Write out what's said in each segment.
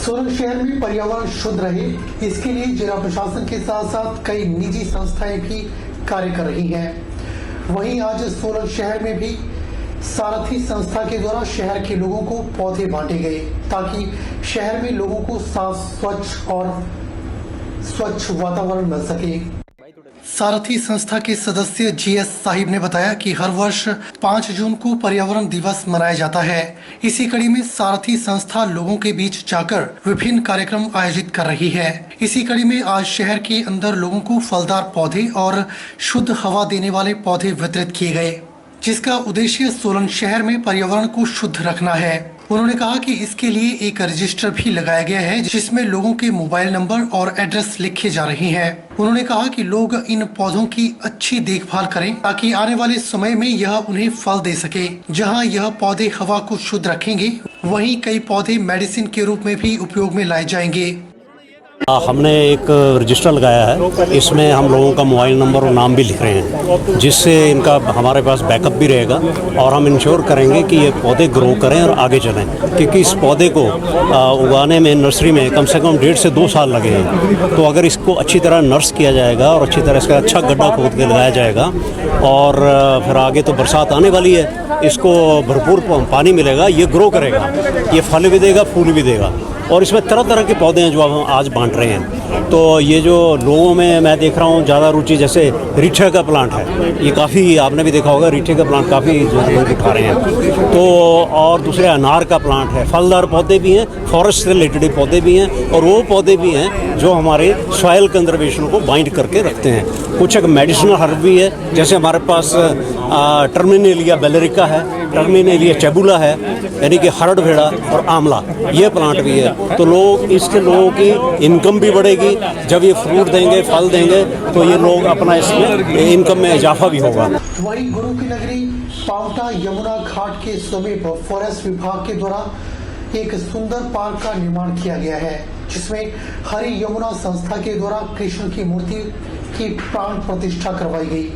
सोलन शहर में पर्यावरण शुद्ध रहे, इसके लिए जिला प्रशासन के साथ साथ कई निजी संस्थाएं भी कार्य कर रही हैं। वहीं आज सोलन शहर में भी सारथी संस्था के द्वारा शहर के लोगों को पौधे बांटे गए ताकि शहर में लोगों को साफ स्वच्छ वातावरण मिल सके। सारथी संस्था के सदस्य GS साहिब ने बताया कि हर वर्ष 5 जून को पर्यावरण दिवस मनाया जाता है। इसी कड़ी में सारथी संस्था लोगों के बीच जाकर विभिन्न कार्यक्रम आयोजित कर रही है। इसी कड़ी में आज शहर के अंदर लोगों को फलदार पौधे और शुद्ध हवा देने वाले पौधे वितरित किए गए, जिसका उद्देश्य सोलन शहर में पर्यावरण को शुद्ध रखना है। उन्होंने कहा कि इसके लिए एक रजिस्टर भी लगाया गया है जिसमें लोगों के मोबाइल नंबर और एड्रेस लिखे जा रहे हैं। उन्होंने कहा कि लोग इन पौधों की अच्छी देखभाल करें ताकि आने वाले समय में यह उन्हें फल दे सके। जहां यह पौधे हवा को शुद्ध रखेंगे, वहीं कई पौधे मेडिसिन के रूप में भी उपयोग में लाए जाएंगे। हमने एक रजिस्टर लगाया है, इसमें हम लोगों का मोबाइल नंबर और नाम भी लिख रहे हैं, जिससे इनका हमारे पास बैकअप भी रहेगा और हम इंश्योर करेंगे कि ये पौधे ग्रो करें और आगे चलें। क्योंकि इस पौधे को उगाने में नर्सरी में कम से कम 1.5 से 2 साल लगे हैं। तो अगर इसको अच्छी तरह नर्स किया जाएगा और अच्छी तरह इसका अच्छा गड्ढा खोद के लगाया जाएगा और फिर आगे तो बरसात आने वाली है, इसको भरपूर पानी मिलेगा, ये ग्रो करेगा, ये फल भी देगा, फूल भी देगा। और इसमें तरह तरह के पौधे हैं जो हम आज बांट रहे हैं। तो ये जो लोगों में मैं देख रहा हूँ ज़्यादा रुचि, जैसे रीठे का प्लांट है, ये काफ़ी आपने भी देखा होगा, रीठे का प्लांट काफ़ी लोग उठा रहे हैं। तो और दूसरे अनार का प्लांट है, फलदार पौधे भी हैं, फॉरेस्ट से रिलेटेड पौधे भी हैं और वो पौधे भी हैं जो हमारे सॉइल कंजर्वेशन को बाइंड करके रखते हैं। कुछ एक मेडिसिनल हर्ब भी है, जैसे हमारे पास टर्मिनेलिया बेलेरिका है, टर्मिनेलिया चेबुला है, यानी कि हरड़ भेड़ा और आंवला, ये प्लांट भी है। तो इसके लोगों की इनकम भी बढ़ेगी। जब ये फ्रूट देंगे, फल देंगे, तो ये लोग अपना इसमें इनकम में इजाफा भी होगा। वहीं गुरु की नगरी पावटा यमुना घाट के समीप फॉरेस्ट विभाग के द्वारा एक सुंदर पार्क का निर्माण किया गया है, जिसमें हरि यमुना संस्था के द्वारा कृष्ण की मूर्ति की प्राण प्रतिष्ठा करवाई गई,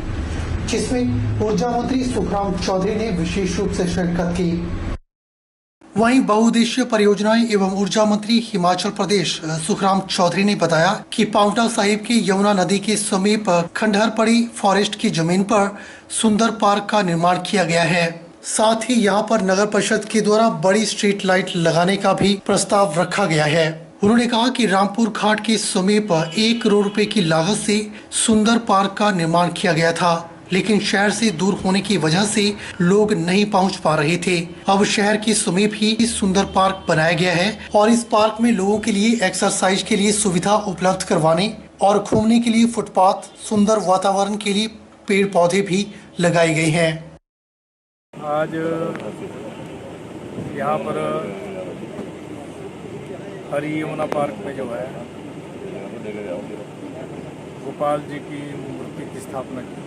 जिसमें ऊर्जा मंत्री सुखराम चौधरी ने विशेष रूप से शिरकत की। वहीं बहुउद्देशीय परियोजनाएं एवं ऊर्जा मंत्री हिमाचल प्रदेश सुखराम चौधरी ने बताया कि पावटा साहिब के यमुना नदी के समीप खंडहर पड़ी फॉरेस्ट की जमीन पर सुंदर पार्क का निर्माण किया गया है। साथ ही यहां पर नगर परिषद के द्वारा बड़ी स्ट्रीट लाइट लगाने का भी प्रस्ताव रखा गया है। उन्होंने कहा कि रामपुर घाट के समीप 1 करोड़ रुपए की लागत से सुंदर पार्क का निर्माण किया गया था, लेकिन शहर से दूर होने की वजह से लोग नहीं पहुंच पा रहे थे। अब शहर के समीप ही इस सुंदर पार्क बनाया गया है और इस पार्क में लोगों के लिए एक्सरसाइज के लिए सुविधा उपलब्ध करवाने और घूमने के लिए फुटपाथ, सुंदर वातावरण के लिए पेड़ पौधे भी लगाए गए हैं। आज यहाँ पर हरि यमुना पार्क में जो है गोपाल जी की मूर्ति की स्थापना की।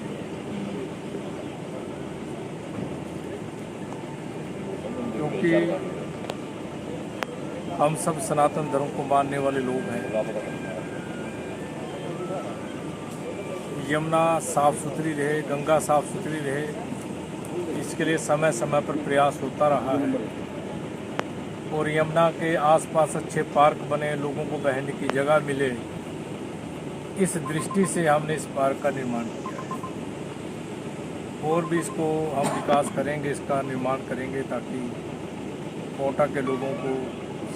क्योंकि हम सब सनातन धर्म को मानने वाले लोग हैं, यमुना साफ सुथरी रहे, गंगा साफ सुथरी रहे, इसके लिए समय समय पर प्रयास होता रहा है। और यमुना के आसपास अच्छे पार्क बने, लोगों को बहने की जगह मिले, इस दृष्टि से हमने इस पार्क का निर्माण किया है। और भी इसको हम विकास करेंगे, इसका निर्माण करेंगे ताकि कोटा के लोगों को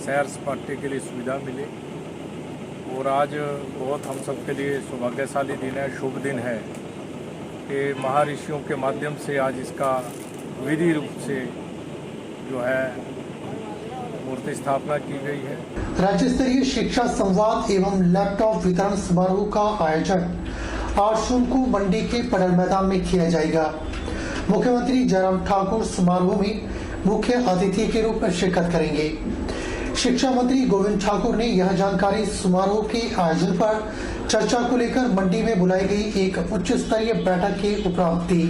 सैर सपाटे के लिए सुविधा मिले। और आज बहुत हम सब के लिए सौभाग्यशाली दिन है, शुभ दिन है कि महर्षियों के माध्यम से आज इसका विधि रूप से जो है मूर्ति स्थापना की गई है। राज्य स्तरीय शिक्षा संवाद एवं लैपटॉप वितरण समारोह का आयोजन 8 जून को मंडी के पडल मैदान में किया जाएगा। मुख्यमंत्री जयराम ठाकुर समारोह में मुख्य अतिथि के रूप में शिरकत करेंगे। शिक्षा मंत्री गोविंद ठाकुर ने यह जानकारी समारोह के आयोजन पर चर्चा को लेकर मंडी में बुलाई गई एक उच्च स्तरीय बैठक के उपरांत दी।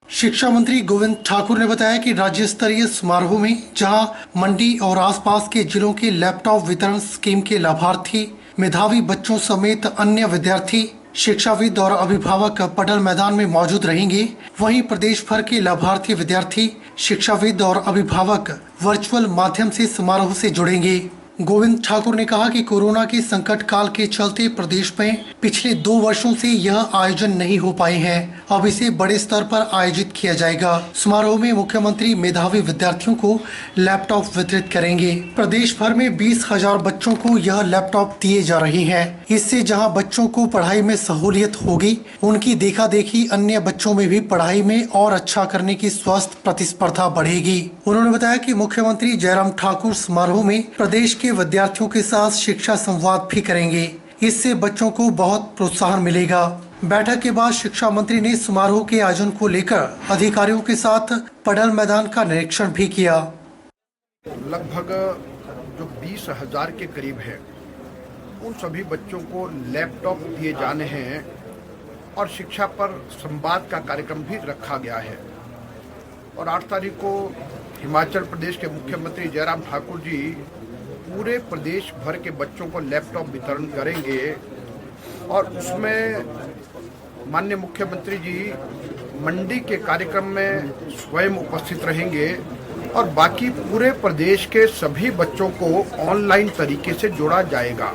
शिक्षा मंत्री गोविंद ठाकुर ने बताया कि राज्य स्तरीय समारोह में जहां मंडी और आसपास के जिलों के लैपटॉप वितरण स्कीम के लाभार्थी, मेधावी बच्चों समेत अन्य विद्यार्थी, शिक्षाविद और अभिभावक पडल मैदान में मौजूद रहेंगे, वहीं प्रदेश भर के लाभार्थी विद्यार्थी, शिक्षाविद और अभिभावक वर्चुअल माध्यम से समारोह से जुड़ेंगे। गोविंद ठाकुर ने कहा कि कोरोना के संकट काल के चलते प्रदेश में पिछले 2 वर्षों से यह आयोजन नहीं हो पाए हैं। अब इसे बड़े स्तर पर आयोजित किया जाएगा। समारोह में मुख्यमंत्री मेधावी विद्यार्थियों को लैपटॉप वितरित करेंगे। प्रदेश भर में 20,000 बच्चों को यह लैपटॉप दिए जा रहे हैं। इससे जहां बच्चों को पढ़ाई में सहूलियत होगी, उनकी देखा देखी अन्य बच्चों में भी पढ़ाई में और अच्छा करने की स्वस्थ प्रतिस्पर्धा बढ़ेगी। उन्होंने बताया कि मुख्यमंत्री जयराम ठाकुर समारोह में प्रदेश के विद्यार्थियों के साथ शिक्षा संवाद भी करेंगे। इससे बच्चों को बहुत प्रोत्साहन मिलेगा। बैठक के बाद शिक्षा मंत्री ने समारोह के आयोजन को लेकर अधिकारियों के साथ पडल मैदान का निरीक्षण भी किया। लगभग जो 20,000 के करीब है, उन सभी बच्चों को लैपटॉप दिए जाने हैं और शिक्षा पर संवाद का कार्यक्रम भी रखा गया है। और 8 तारीख को हिमाचल प्रदेश के मुख्यमंत्री जयराम ठाकुर जी पूरे प्रदेश भर के बच्चों को लैपटॉप वितरण करेंगे और उसमें माननीय मुख्यमंत्री जी मंडी के कार्यक्रम में स्वयं उपस्थित रहेंगे और बाकी पूरे प्रदेश के सभी बच्चों को ऑनलाइन तरीके से जोड़ा जाएगा।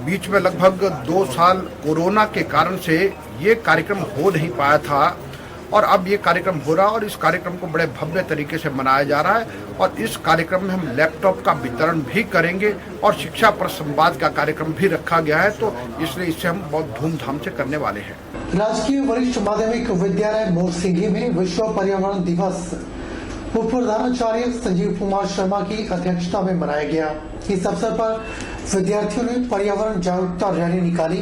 बीच में लगभग 2 साल कोरोना के कारण से ये कार्यक्रम हो नहीं पाया था और अब ये कार्यक्रम हो रहा है और इस कार्यक्रम को बड़े भव्य तरीके से मनाया जा रहा है और इस कार्यक्रम में हम लैपटॉप का वितरण भी करेंगे और शिक्षा पर संवाद का कार्यक्रम भी रखा गया है, तो इसलिए इसे हम बहुत धूमधाम से करने वाले हैं। राजकीय वरिष्ठ माध्यमिक विद्यालय मोरसिंगी में विश्व पर्यावरण दिवस उप प्रधानाचार्य संजीव कुमार शर्मा की अध्यक्षता में मनाया गया। इस अवसर पर विद्यार्थियों ने पर्यावरण जागरूकता रैली निकाली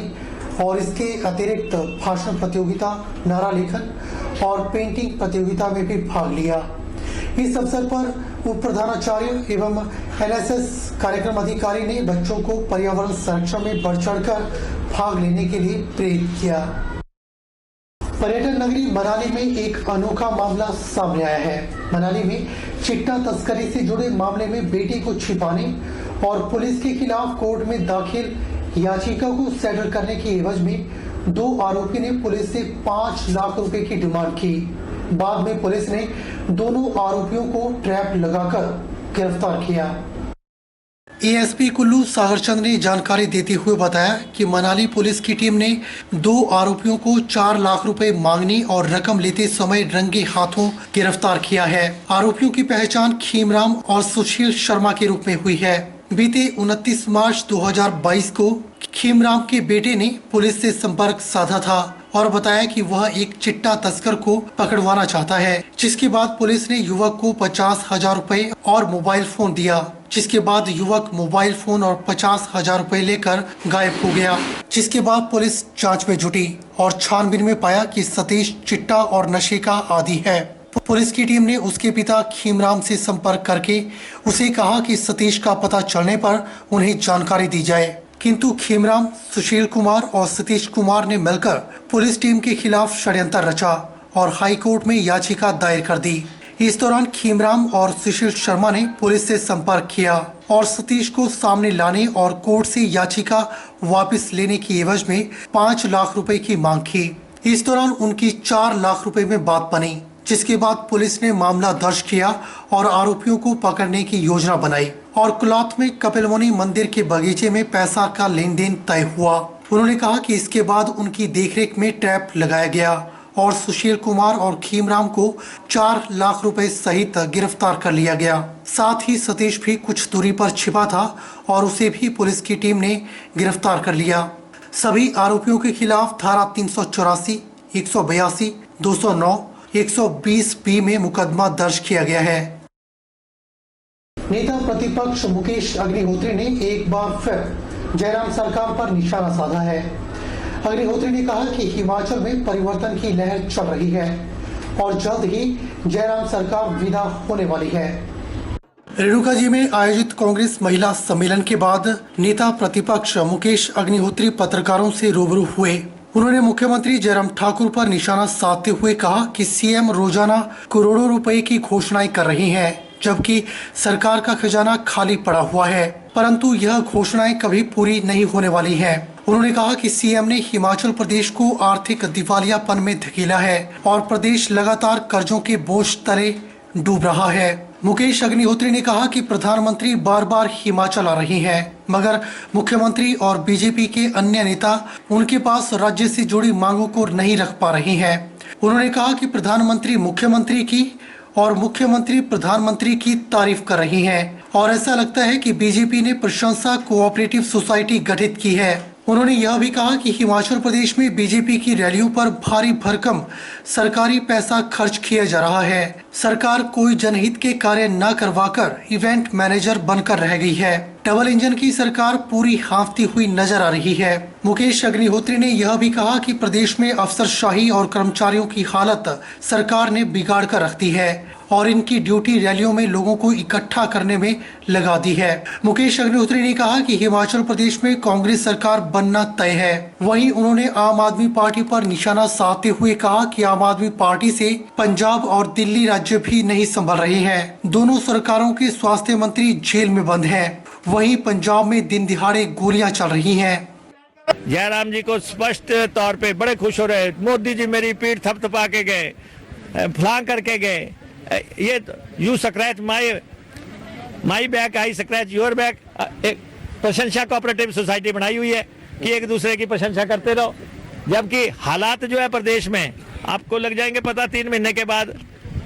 और इसके अतिरिक्त भाषण प्रतियोगिता, नारा लेखन और पेंटिंग प्रतियोगिता में भी भाग लिया। इस अवसर पर उप प्रधानाचार्य एवं एनएसएस कार्यक्रम अधिकारी ने बच्चों को पर्यावरण संरक्षण में बढ़ चढ़कर भाग लेने के लिए प्रेरित किया। पर्यटन नगरी मनाली में एक अनोखा मामला सामने आया है। मनाली में चिट्टा तस्करी से जुड़े मामले में बेटी को छिपाने और पुलिस के खिलाफ कोर्ट में दाखिल याचिका को सेटल करने की एवज में 2 आरोपी ने पुलिस से 5 लाख रुपए की डिमांड की। बाद में पुलिस ने दोनों आरोपियों को ट्रैप लगाकर गिरफ्तार किया। एएसपी कुल्लू सागर चंद ने जानकारी देते हुए बताया कि मनाली पुलिस की टीम ने 2 आरोपियों को 4 लाख रुपए मांगने और रकम लेते समय रंगे हाथों गिरफ्तार किया है। आरोपियों की पहचान खीमराम और सुशील शर्मा के रूप में हुई है। बीते 29 मार्च 2022 को खीमराम के बेटे ने पुलिस से संपर्क साधा था और बताया कि वह एक चिट्टा तस्कर को पकड़वाना चाहता है, जिसके बाद पुलिस ने युवक को 50,000 रुपए और मोबाइल फोन दिया, जिसके बाद युवक मोबाइल फोन और 50,000 रुपए लेकर गायब हो गया। जिसके बाद पुलिस जांच में जुटी और छानबीन में पाया कि सतीश चिट्टा और नशे का आदी है। पुलिस की टीम ने उसके पिता खीमराम से संपर्क करके उसे कहा कि सतीश का पता चलने पर उन्हें जानकारी दी जाए, किंतु खीमराम, सुशील कुमार और सतीश कुमार ने मिलकर पुलिस टीम के खिलाफ षड्यंत्र रचा और हाई कोर्ट में याचिका दायर कर दी। इस दौरान खीमराम और सुशील शर्मा ने पुलिस से संपर्क किया और सतीश को सामने लाने और कोर्ट से याचिका वापस लेने की एवज में 5 लाख रुपए की मांग की। इस दौरान उनकी 4 लाख रुपए में बात बनी, जिसके बाद पुलिस ने मामला दर्ज किया और आरोपियों को पकड़ने की योजना बनाई और कुलौत में कपिल मुनि मंदिर के बगीचे में पैसा का लेन देन तय हुआ। उन्होंने कहा कि इसके बाद उनकी देखरेख में ट्रैप लगाया गया और सुशील कुमार और खीमराम को 4 लाख रुपए सहित गिरफ्तार कर लिया गया। साथ ही सतीश भी कुछ दूरी पर छिपा था और उसे भी पुलिस की टीम ने गिरफ्तार कर लिया। सभी आरोपियों के खिलाफ धारा 384, 182, 209, 120 में मुकदमा दर्ज किया गया है। नेता प्रतिपक्ष मुकेश अग्निहोत्री ने एक बार फिर जयराम सरकार पर निशाना साधा है। अग्निहोत्री ने कहा कि हिमाचल में परिवर्तन की लहर चल रही है और जल्द ही जयराम सरकार विदा होने वाली है। रेणुका जी में आयोजित कांग्रेस महिला सम्मेलन के बाद नेता प्रतिपक्ष मुकेश अग्निहोत्री पत्रकारों से रूबरू हुए। उन्होंने मुख्यमंत्री जयराम ठाकुर पर निशाना साधते हुए कहा कि सीएम रोजाना करोड़ों रुपए की घोषणाएं कर रही हैं, जबकि सरकार का खजाना खाली पड़ा हुआ है, परंतु यह घोषणाएं कभी पूरी नहीं होने वाली हैं। उन्होंने कहा कि सीएम ने हिमाचल प्रदेश को आर्थिक दिवालियापन में धकेला है और प्रदेश लगातार कर्जों के बोझ तले डूब रहा है। मुकेश अग्निहोत्री ने कहा कि प्रधानमंत्री बार बार हिमाचल आ रही हैं, मगर मुख्यमंत्री और बीजेपी के अन्य नेता उनके पास राज्य से जुड़ी मांगों को नहीं रख पा रही हैं। उन्होंने कहा कि प्रधानमंत्री मुख्यमंत्री की और मुख्यमंत्री प्रधानमंत्री की तारीफ कर रही हैं और ऐसा लगता है कि बीजेपी ने प्रशंसा कोऑपरेटिव सोसाइटी गठित की है। उन्होंने यह भी कहा कि हिमाचल प्रदेश में बीजेपी की रैलियों पर भारी भरकम सरकारी पैसा खर्च किया जा रहा है। सरकार कोई जनहित के कार्य न करवाकर इवेंट मैनेजर बनकर रह गई है। डबल इंजन की सरकार पूरी हाँफती हुई नजर आ रही है। मुकेश अग्निहोत्री ने यह भी कहा कि प्रदेश में अफसरशाही और कर्मचारियों की हालत सरकार ने बिगाड़ कर रख दी है और इनकी ड्यूटी रैलियों में लोगों को इकट्ठा करने में लगा दी है। मुकेश अग्निहोत्री ने कहा कि हिमाचल प्रदेश में कांग्रेस सरकार बनना तय है। वहीं उन्होंने आम आदमी पार्टी पर निशाना साधते हुए कहा कि आम आदमी पार्टी से पंजाब और दिल्ली राज्य भी नहीं संभल रहे हैं। दोनों सरकारों के स्वास्थ्य मंत्री जेल में बंद हैं। वहीं पंजाब में दिन दिहाड़े गोलियां चल रही हैं। जयराम जी को स्पष्ट तौर पे बड़े खुश हो रहे, मोदी जी मेरी पीठ थपथपा के गए, फलां करके गए, ये you scratch my back I scratch your back. एक प्रशंसा कोऑपरेटिव सोसाइटी बनाई हुई है कि एक दूसरे की प्रशंसा करते रहो, जबकि हालात जो है प्रदेश में आपको लग जाएंगे पता 3 महीने के बाद,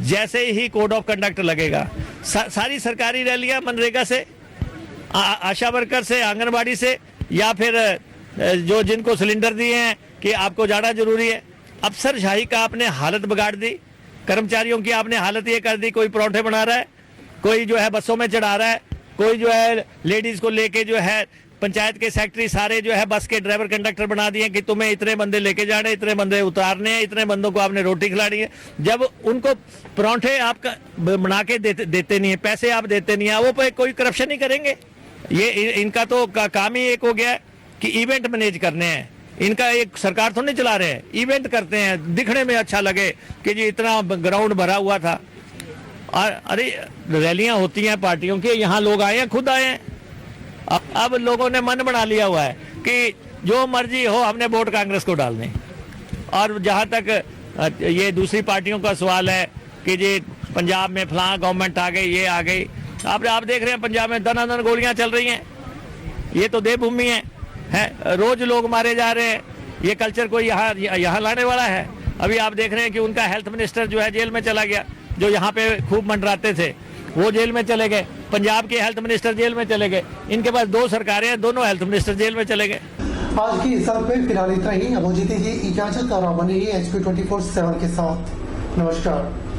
जैसे ही कोड ऑफ कंडक्ट लगेगा। सारी सरकारी रैलियां मनरेगा से, आशा वर्कर से, आंगनबाड़ी से, या फिर जो जिनको सिलेंडर दिए हैं कि आपको जाना जरूरी है। अफसरशाही का आपने हालत बिगाड़ दी, कर्मचारियों की आपने हालत ये कर दी, कोई परोठे बना रहा है, कोई जो है बसों में चढ़ा रहा है, कोई जो है लेडीज को लेके जो है पंचायत के सेक्रेटरी सारे जो है बस के ड्राइवर कंडक्टर बना दिए कि तुम्हें इतने बंदे लेके जाने, इतने बंदे उतारने हैं, इतने बंदों को आपने रोटी खिलानी है। जब उनको परोठे आपका बना के देते नहीं है, पैसे आप देते नहीं है, वो कोई करप्शन नहीं करेंगे। ये इनका तो काम ही एक हो गया है कि इवेंट मैनेज करने हैं। इनका एक सरकार तो नहीं चला रहे हैं, इवेंट करते हैं, दिखने में अच्छा लगे कि जी इतना ग्राउंड भरा हुआ था। और अरे रैलियां होती हैं पार्टियों की, यहाँ लोग आए हैं, खुद आए हैं। अब लोगों ने मन बना लिया हुआ है कि जो मर्जी हो हमने वोट कांग्रेस को डालने। और जहाँ तक ये दूसरी पार्टियों का सवाल है कि जी पंजाब में फलां गवर्नमेंट आ गई, ये आ गई, आप देख रहे हैं पंजाब में दनादन गोलियां चल रही हैं। ये तो देवभूमि है, रोज लोग मारे जा रहे हैं। ये कल्चर कोई यहाँ लाने वाला है? अभी आप देख रहे हैं कि उनका हेल्थ मिनिस्टर जो है जेल में चला गया, जो यहाँ पे खूब मंडराते थे वो जेल में चले गए। पंजाब के हेल्थ मिनिस्टर जेल में चले गए। इनके पास 2 सरकारें हैं, दोनों हेल्थ मिनिस्टर जेल में चले गए। आज की इस में फिलहाल इतना ही। अब मुझे दीजिए इजाजत और आप बने रहिए HP 24/7 के साथ। नमस्कार।